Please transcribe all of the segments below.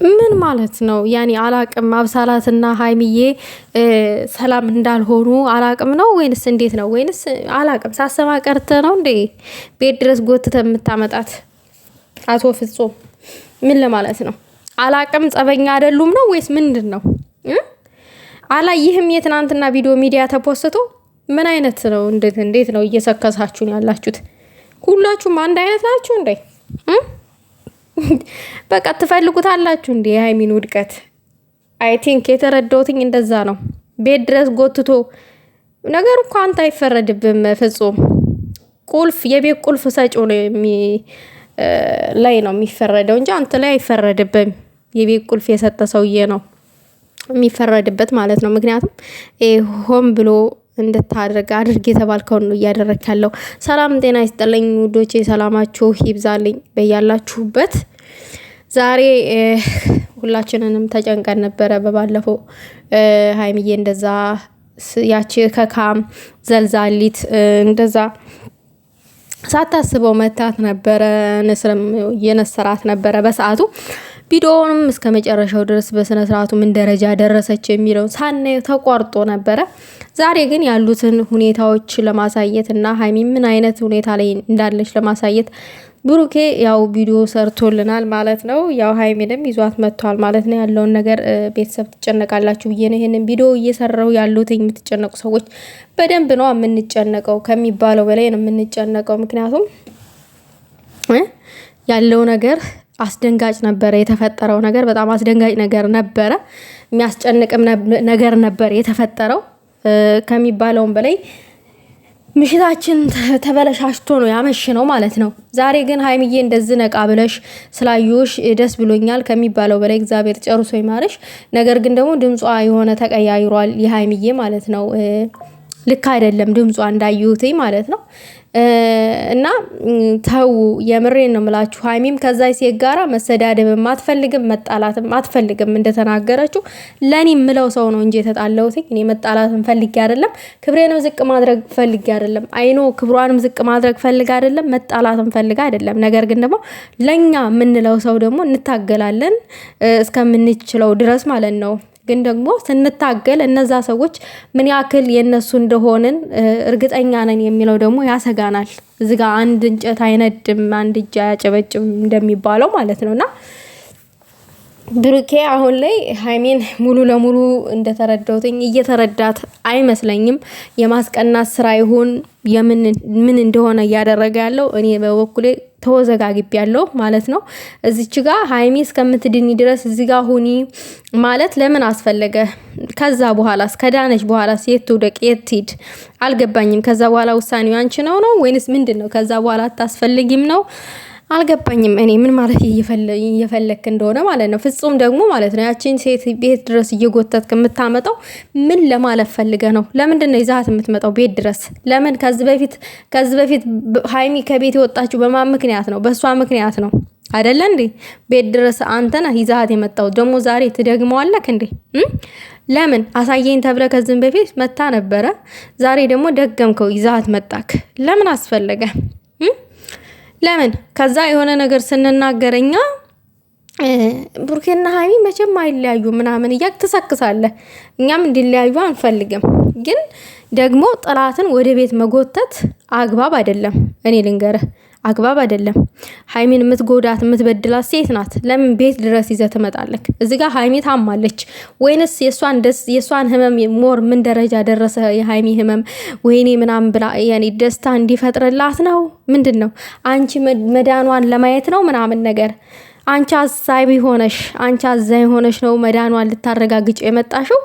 ምን ማለት ነው? ያኔ አላቅም። አብሳላትና ሀይሚዬ ሰላም እንዳልሆኑ አላቅም ነው ወይንስ እንዴት ነው? ወይንስ አላቅም ሳሰማ ቀርተ ነው እንዴ ቤት ድረስ ጎትተ የምታመጣት? አቶ ፍጹም ምን ለማለት ነው? አላቅም ጸበኛ አይደሉም ነው ወይስ ምንድን ነው? አላየህም? የትናንትና ቪዲዮ ሚዲያ ተፖስቶ ምን አይነት ነው? እንዴት ነው እየሰከሳችሁ ያላችሁት? ሁላችሁም አንድ አይነት ናችሁ እንዴ? በቃ ትፈልጉታላችሁ እንዴ የሀይሚን ውድቀት? አይ ቲንክ የተረዳሁትኝ እንደዛ ነው። ቤት ድረስ ጎትቶ ነገሩ እኮ አንተ አይፈረድብም ፍጹም። ቁልፍ የቤት ቁልፍ ሰጪው ነው ላይ ነው የሚፈረደው እንጂ አንተ ላይ አይፈረድብም። የቤት ቁልፍ የሰጠ ሰውዬ ነው የሚፈረድበት ማለት ነው። ምክንያቱም ሆን ብሎ እንድታደርግ አድርግ የተባልከውን ነው እያደረክ ያለው። ሰላም ጤና ይስጥልኝ ውዶቼ፣ ሰላማችሁ ይብዛልኝ በያላችሁበት። ዛሬ ሁላችንንም ተጨንቀን ነበረ። በባለፈው ሀይሚዬ እንደዛ ያቺ ከካም ዘልዛሊት እንደዛ ሳታስበው መታት ነበረ። ንስርም የነሰራት ነበረ በሰዓቱ። ቪዲዮውንም እስከ መጨረሻው ድረስ በስነ ስርዓቱ ምን ደረጃ ደረሰች የሚለው ሳናየው ተቋርጦ ነበረ። ዛሬ ግን ያሉትን ሁኔታዎች ለማሳየት እና ሀይሚ ምን አይነት ሁኔታ ላይ እንዳለች ለማሳየት ብሩኬ ያው ቪዲዮ ሰርቶልናል ማለት ነው። ያው ሀይሚንም ይዟት መጥቷል ማለት ነው። ያለውን ነገር ቤተሰብ ትጨነቃላችሁ ብዬ ነው ይሄንን ቪዲዮ እየሰራው ያሉት። የምትጨነቁ ሰዎች በደንብ ነው የምንጨነቀው፣ ከሚባለው በላይ ነው የምንጨነቀው። ምክንያቱም ያለው ነገር አስደንጋጭ ነበረ። የተፈጠረው ነገር በጣም አስደንጋጭ ነገር ነበረ። የሚያስጨንቅም ነገር ነበር የተፈጠረው ከሚባለውም በላይ ምሽታችን ተበለሻሽቶ ነው ያመሽ ነው ማለት ነው። ዛሬ ግን ሀይሚዬ እንደዚህ ነቃ ብለሽ ስላዩሽ ደስ ብሎኛል ከሚባለው በላይ እግዚአብሔር ጨርሶ ይማርሽ። ነገር ግን ደግሞ ድምጿ የሆነ ተቀያይሯል የሀይሚዬ ማለት ነው። ልክ አይደለም ድምጿ እንዳዩት ማለት ነው። እና ተው የምሬን ነው የምላችሁ። ሀይሚም ከዛ ሴት ጋራ መሰዳደብም አትፈልግም፣ መጣላትም አትፈልግም። እንደተናገረችው ለኔ ምለው ሰው ነው እንጂ የተጣላሁት እኔ መጣላትም ፈልጌ አይደለም፣ ክብሬንም ዝቅ ማድረግ ፈልጌ አይደለም። አይኖ ክብሯንም ዝቅ ማድረግ ፈልጌ አይደለም፣ መጣላትም ፈልጌ አይደለም። ነገር ግን ደግሞ ለኛ የምንለው ሰው ደግሞ እንታገላለን እስከምንችለው ድረስ ማለት ነው። ግን ደግሞ ስንታገል እነዛ ሰዎች ምን ያክል የነሱ እንደሆንን እርግጠኛ ነን የሚለው ደግሞ ያሰጋናል። እዚህ ጋር አንድ እንጨት አይነድም አንድ እጅ አያጨበጭም እንደሚባለው ማለት ነውና ብሩኬ አሁን ላይ ሀይሚን ሙሉ ለሙሉ እንደተረዳውትኝ እየተረዳት አይመስለኝም። የማስቀናት ስራ ይሁን ምን እንደሆነ እያደረገ ያለው እኔ በበኩሌ ተወዘጋግብ ያለው ማለት ነው። እዚች ጋር ሀይሚ እስከምትድኒ ድረስ እዚህ ጋር ሁኒ ማለት ለምን አስፈለገ? ከዛ በኋላ ከዳነች በኋላ የት ትውደቅ የት ትሂድ አልገባኝም። ከዛ በኋላ ውሳኔው አንቺ ነው ወይንስ ምንድነው? ከዛ በኋላ አታስፈልጊም ነው አልገባኝም። እኔ ምን ማለት እየፈለክ እንደሆነ ማለት ነው። ፍጹም ደግሞ ማለት ነው ያቺን ሴት ቤት ድረስ እየጎተትክ የምታመጣው ምን ለማለት ፈልገ ነው? ለምንድን ነው ይዛት የምትመጣው ቤት ድረስ? ለምን ከዚህ በፊት ሀይሚ ከቤት የወጣችው በማን ምክንያት ነው? በእሷ ምክንያት ነው አይደለ እንዴ? ቤት ድረስ አንተ ነህ ይዛት የመጣው። ደግሞ ዛሬ ትደግመዋለክ እንዴ? ለምን አሳየኝ ተብለ ከዚህ በፊት መታ ነበረ። ዛሬ ደግሞ ደገምከው ይዛት መጣክ። ለምን አስፈለገ? ለምን ከዛ የሆነ ነገር ስንናገረኛ ብሩኬና ሀይሚ መቼም አይለያዩ ምናምን እያልክ ትሰክሳለህ። እኛም እንዲለያዩ አንፈልግም። ግን ደግሞ ጠላትን ወደ ቤት መጎተት አግባብ አይደለም። እኔ ልንገርህ አግባብ አይደለም። ሀይሚን የምትጎዳት የምትበድላት ሴት ናት። ለምን ቤት ድረስ ይዘህ ትመጣለህ? እዚህ ጋር ሀይሚ ታማለች ወይንስ የሷን ህመም ሞር ምን ደረጃ ደረሰ? የሀይሚ ህመም ወይኔ ምናምን ብላ ያኔ ደስታ እንዲፈጥርላት ነው? ምንድን ነው አንቺ መዳኗን ለማየት ነው ምናምን ነገር? አንቺ አሳቢ ሆነሽ አንቺ አዛኝ ሆነሽ ነው መዳኗን ልታረጋግጭ የመጣሽው?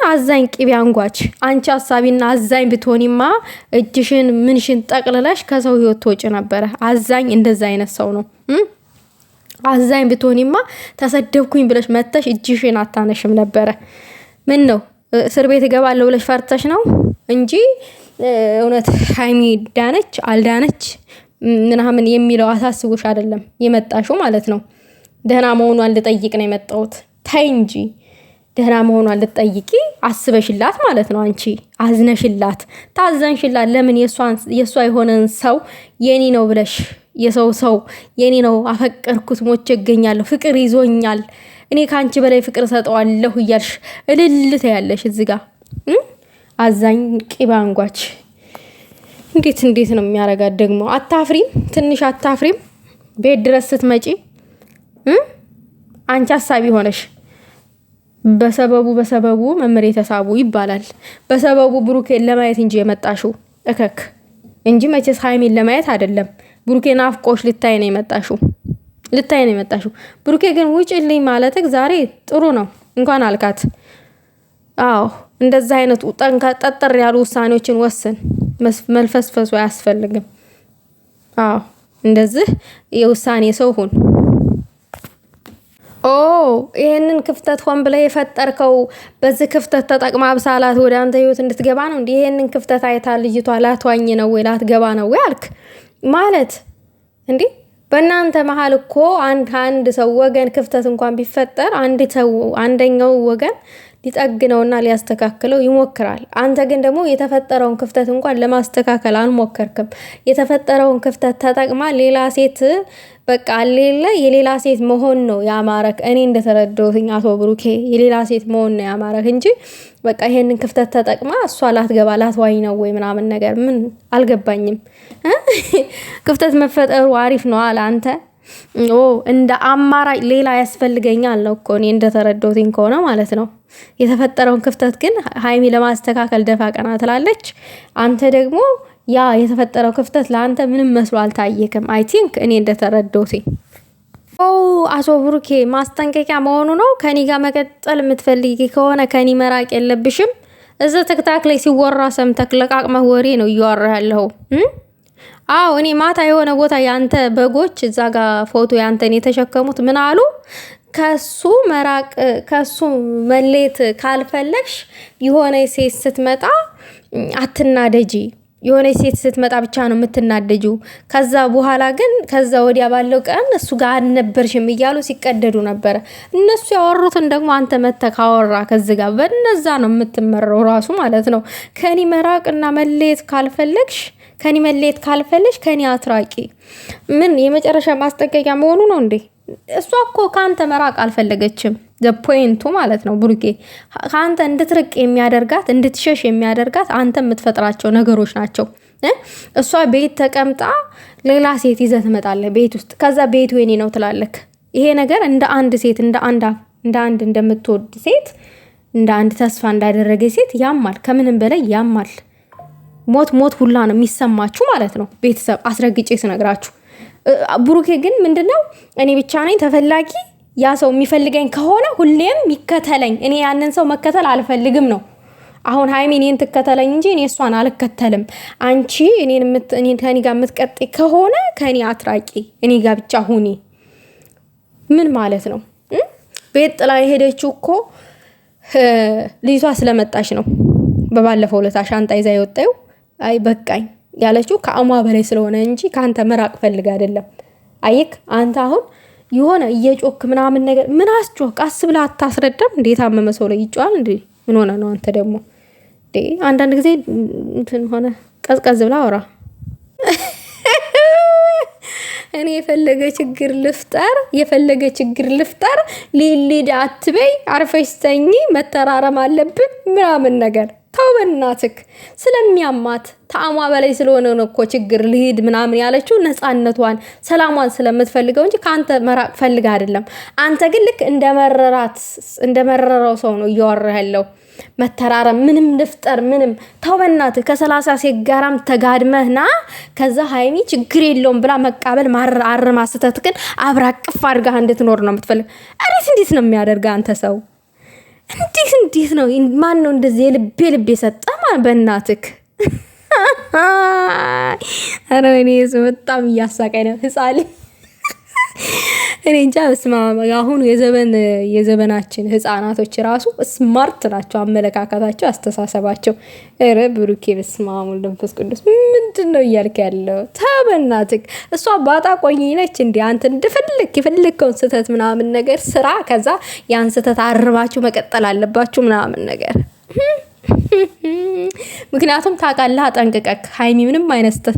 አዛኝ ቅቤ አንጓች። አንቺ አሳቢና አዛኝ ብትሆኒማ እጅሽን ምንሽን ጠቅልለሽ ከሰው ህይወት ትወጪ ነበረ። አዛኝ እንደዛ አይነት ሰው ነው። አዛኝ ብትሆኒማ ተሰደብኩኝ ብለሽ መተሽ እጅሽን አታነሽም ነበረ። ምን ነው እስር ቤት እገባለሁ ብለሽ ፈርተሽ ነው እንጂ እውነት ሀይሚ ዳነች አልዳነች ምናምን የሚለው አሳስቦሽ አይደለም የመጣሽው ማለት ነው። ደህና መሆኗን ልጠይቅ ነው የመጣሁት። ታይ እንጂ ደህና መሆኗን ልትጠይቂ አስበሽላት ማለት ነው። አንቺ አዝነሽላት ታዘንሽላት። ለምን የሷ የሆነን ሰው የኔ ነው ብለሽ ሰው የኔ ነው አፈቀርኩት ሞቼ እገኛለሁ ፍቅር ይዞኛል እኔ ካንቺ በላይ ፍቅር ሰጠዋለሁ እያልሽ እልልተ ያለሽ እዚህ ጋር አዛኝ ቂባ አንጓች። እንዴት ነው የሚያረጋት ደግሞ? አታፍሪም? ትንሽ አታፍሪም? ቤት ድረስ ስትመጪ አንቺ ሐሳቢ ሆነሽ በሰበቡ መምሬ ተሳቡ ይባላል። በሰበቡ ብሩኬን ለማየት እንጂ የመጣሽው እከክ እንጂ መቼስ ሃይሚን ለማየት አይደለም። ብሩኬን አፍቆሽ ልታይ ነው የመጣሽው። ብሩኬ ግን ውጭልኝ ማለትክ ዛሬ ጥሩ ነው። እንኳን አልካት። አዎ እንደዛ አይነቱ ጠጠር ያሉ ውሳኔዎችን ወስን። መልፈስፈሱ አያስፈልግም። አዎ እንደዚህ የውሳኔ ሰው ሁን። ይሄንን ክፍተት ሆን ብለ የፈጠርከው በዚህ ክፍተት ተጠቅማ አብሳላት ወደ አንተ ህይወት እንድትገባ ነው እንዴ? ይሄንን ክፍተት አይታ ልጅቷ ላትዋኝ ነው ወይ ላትገባ ነው ወይ አልክ ማለት እንዴ? በእናንተ መሀል እኮ አንድ ሰው ወገን ክፍተት እንኳን ቢፈጠር አንደኛው ወገን ሊጠግነውና ሊያስተካክለው ይሞክራል። አንተ ግን ደግሞ የተፈጠረውን ክፍተት እንኳን ለማስተካከል አልሞከርክም። የተፈጠረውን ክፍተት ተጠቅማ ሌላ ሴት በቃ ሌላ የሌላ ሴት መሆን ነው ያማረክ። እኔ እንደተረዳሁት አቶ ብሩኬ የሌላ ሴት መሆን ነው ያማረክ እንጂ በቃ ይሄንን ክፍተት ተጠቅማ እሷ ላትገባ ላትዋኝ ነው ወይ ምናምን ነገር ምን አልገባኝም። ክፍተት መፈጠሩ አሪፍ ነው አለ አንተ። እንደ አማራጭ ሌላ ያስፈልገኛል ነው እኮ እኔ እንደተረዳሁት ከሆነ ማለት ነው። የተፈጠረውን ክፍተት ግን ሃይሚ ለማስተካከል ደፋ ቀና ትላለች። አንተ ደግሞ ያ የተፈጠረው ክፍተት ለአንተ ምንም መስሎ አልታየክም። አይ ቲንክ እኔ እንደተረዳሁት አቶ ብሩኬ ማስጠንቀቂያ መሆኑ ነው። ከኒ ጋር መቀጠል የምትፈልጊ ከሆነ ከኒ መራቅ የለብሽም። እዛ ትክታክ ላይ ሲወራ ሰምተክ ለቃቅመህ ወሬ ነው እያወራ ያለው። አዎ እኔ ማታ የሆነ ቦታ ያንተ በጎች እዛ ጋር ፎቶ ያንተን የተሸከሙት ምን አሉ? ከሱ መራቅ ከሱ መሌት ካልፈለግሽ የሆነ ሴት ስትመጣ አትናደጂ። የሆነ ሴት ስትመጣ ብቻ ነው የምትናደጂው። ከዛ በኋላ ግን ከዛ ወዲያ ባለው ቀን እሱ ጋር አልነበርሽም እያሉ ሲቀደዱ ነበረ። እነሱ ያወሩትን ደግሞ አንተ መተህ ካወራ ከዚህ ጋር በነዛ ነው የምትመራው ራሱ ማለት ነው። ከኒ መራቅና መሌት ካልፈለግሽ ከኒ አትራቂ። ምን የመጨረሻ ማስጠንቀቂያ መሆኑ ነው እንዴ? እሷ እኮ ካንተ መራቅ አልፈለገችም። ፖይንቱ ማለት ነው ብሩኬ ካንተ እንድትርቅ የሚያደርጋት እንድትሸሽ የሚያደርጋት አንተ የምትፈጥራቸው ነገሮች ናቸው። እሷ ቤት ተቀምጣ ሌላ ሴት ይዘህ ትመጣለህ ቤት ውስጥ። ከዛ ቤቱ የኔ ነው ትላለክ። ይሄ ነገር እንደ አንድ ሴት እንደ አንድ እንደምትወድ ሴት እንደ አንድ ተስፋ እንዳደረገ ሴት ያማል፣ ከምንም በላይ ያማል። ሞት ሁላ ነው የሚሰማችሁ ማለት ነው። ቤተሰብ አስረግጬ ስነግራችሁ ብሩኬ ግን ምንድነው እኔ ብቻ ነኝ ተፈላጊ፣ ያ ሰው የሚፈልገኝ ከሆነ ሁሌም ይከተለኝ፣ እኔ ያንን ሰው መከተል አልፈልግም ነው። አሁን ሃይሚ እኔን ትከተለኝ እንጂ እኔ እሷን አልከተልም። አንቺ እኔ ከኔ ጋር የምትቀጥይ ከሆነ ከኔ አትራቂ፣ እኔ ጋር ብቻ ሁኒ። ምን ማለት ነው? ቤት ጥላ የሄደችው እኮ ልጅቷ ስለመጣች ነው። በባለፈው ለታ ሻንጣ ይዛ የወጣው አይ በቃኝ ያለችው ከአሟ በላይ ስለሆነ እንጂ ካንተ መራቅ ፈልግ አይደለም። አይክ አንተ አሁን የሆነ እየጮክ ምናምን ነገር ምን አስጮክ? ቀስ ብላ አታስረዳም እንዴ? ታመመ ሰው ላይ ይጫዋል እንዴ? ምን ሆነ ነው አንተ ደግሞ እንዴ? አንዳንድ ጊዜ እንትን ሆነ ቀዝቀዝ ብላ አውራ። እኔ የፈለገ ችግር ልፍጠር ሊሊድ አትበይ፣ አርፈሽ ተኚ፣ መተራረም አለብን ምናምን ነገር ተው በእናትክ። ስለሚያማት ታሟ በላይ ስለሆነ ነው እኮ ችግር ልሂድ ምናምን ያለችው ነፃነቷን ሰላሟን ስለምትፈልገው እንጂ ካንተ መራቅ ፈልጋ አይደለም። አንተ ግን ልክ እንደመረረው ሰው ነው እያወራህ ያለው። መተራረም ምንም ልፍጠር ምንም ተው በእናትህ። ከ30 ሴት ጋራም ተጋድመህና ከዛ ሃይሚ ችግር የለውም ብላ መቃበል አርማ ስተትክን አብራቅፍ አድርጋ እንድትኖር ነው የምትፈልግ። እንዴት ነው የሚያደርጋ አንተ ሰው? እንዴት ነው? ማን ነው እንደዚህ የልቤ ሰጠ? ማን በእናትክ? አረ እኔ በጣም እያሳቀኝ ነው ህፃን እኔ እንጃ። በስመ አብ። አሁን የዘመናችን ህፃናቶች ራሱ ስማርት ናቸው፣ አመለካከታቸው፣ አስተሳሰባቸው። ኧረ ብሩኬ በስመ አብ ወወልድ ወመንፈስ ቅዱስ ምንድን ነው እያልክ ያለው? ተው በእናትህ። እሷ ባጣ ቆኝ ነች እንዲ አንተ እንደፈለክ የፈለከውን ስህተት ምናምን ነገር ስራ፣ ከዛ ያን ስህተት አርማችሁ መቀጠል አለባችሁ ምናምን ነገር። ምክንያቱም ታውቃለህ ጠንቅቀክ ሀይሚ ምንም አይነት ስህተት